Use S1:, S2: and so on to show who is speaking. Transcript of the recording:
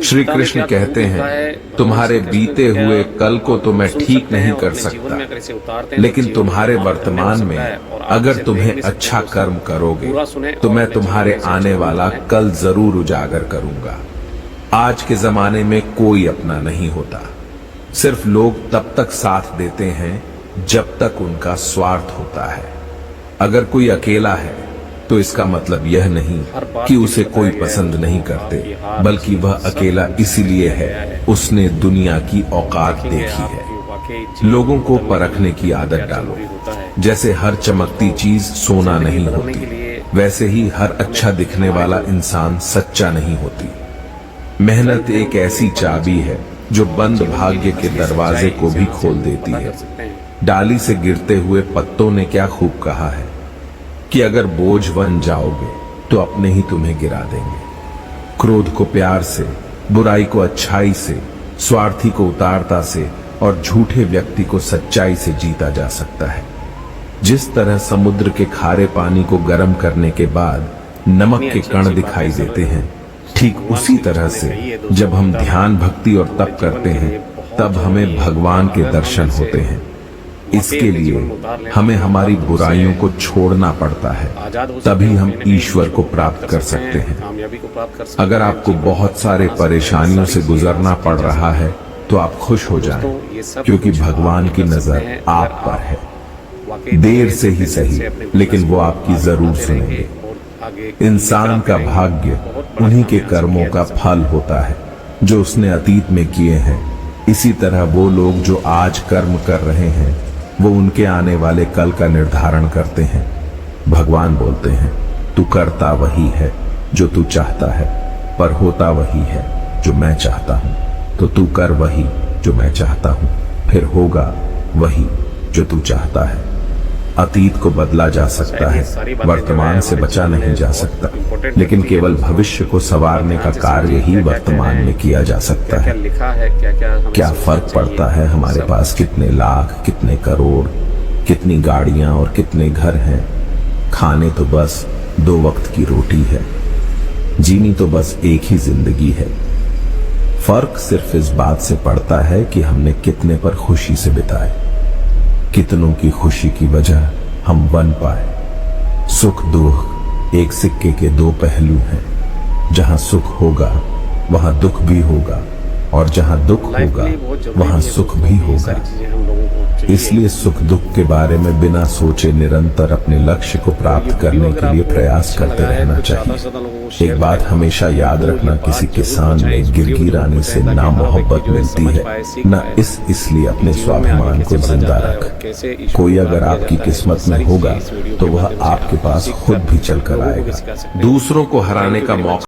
S1: श्री कृष्ण कहते हैं, तुम्हारे बीते हुए कल को तो मैं ठीक नहीं कर सकता, लेकिन तुम्हारे वर्तमान में अगर तुम्हें अच्छा कर्म करोगे तो मैं तुम्हारे आने वाला कल जरूर उजागर करूंगा। आज के जमाने में कोई अपना नहीं होता, सिर्फ लोग तब तक साथ देते हैं जब तक उनका स्वार्थ होता है। अगर कोई अकेला है तो इसका मतलब यह नहीं कि उसे कोई पसंद नहीं करते, बल्कि वह अकेला इसीलिए है उसने दुनिया की औकात देखी है। लोगों को परखने की आदत डालो। जैसे हर चमकती चीज सोना नहीं होती, वैसे ही हर अच्छा दिखने वाला इंसान सच्चा नहीं होती। मेहनत एक ऐसी चाबी है जो बंद भाग्य के दरवाजे को भी खोल देती है। डाली से गिरते हुए पत्तों ने क्या खूब कहा है कि अगर बोझ बन जाओगे तो अपने ही तुम्हें गिरा देंगे। क्रोध को प्यार से, बुराई को अच्छाई से, स्वार्थी को उदारता से और झूठे व्यक्ति को सच्चाई से जीता जा सकता है। जिस तरह समुद्र के खारे पानी को गर्म करने के बाद नमक के कण दिखाई देते हैं, ठीक उसी तरह से जब हम ध्यान, भक्ति और तप करते हैं तब हमें भगवान के दर्शन होते हैं। इसके लिए हमें हमारी बुराइयों को छोड़ना पड़ता है, तभी हम ईश्वर को प्राप्त कर सकते हैं। अगर आपको बहुत सारे परेशानियों से गुजरना पड़ रहा है तो आप खुश हो जाएं, क्योंकि भगवान की नजर आप पर है। देर से ही सही, लेकिन वो आपकी जरूर सुनेंगे। इंसान का भाग्य उन्हीं के कर्मों का फल होता है जो उसने अतीत में किए हैं। इसी तरह वो लोग जो आज कर्म कर रहे हैं वो उनके आने वाले कल का निर्धारण करते हैं। भगवान बोलते हैं, तू करता वही है जो तू चाहता है, पर होता वही है जो मैं चाहता हूं। तो तू कर वही जो मैं चाहता हूं, फिर होगा वही जो तू चाहता है। अतीत को बदला जा सकता है, वर्तमान से बचा नहीं जा सकता, लेकिन केवल भविष्य को संवारने का कार्य ही वर्तमान में किया जा सकता है। क्या फर्क पड़ता है हमारे पास कितने लाख, कितने करोड़, कितनी गाड़ियां और कितने घर हैं? खाने तो बस 2 वक्त की रोटी है, जीनी तो बस एक ही जिंदगी है। फर्क सिर्फ इस बात से पड़ता है कि हमने कितने पर खुशी से बिताए, कितनों की खुशी की वजह हम बन पाए। सुख दुख एक सिक्के के 2 पहलू हैं। जहां सुख होगा वहां दुख भी होगा, और जहां दुख होगा वहां सुख भी होगा। इसलिए सुख दुख के बारे में बिना सोचे निरंतर अपने लक्ष्य को प्राप्त करने के लिए प्रयास करते रहना चाहिए। एक बात हमेशा याद रखना, किसी किसान में गिरगिराने से ना मोहब्बत मिलती है, न इसलिए अपने स्वाभिमान को जिंदा रख। कोई अगर आपकी किस्मत में होगा तो वह आपके पास खुद भी चलकर आएगा। दूसरों को हराने का मौका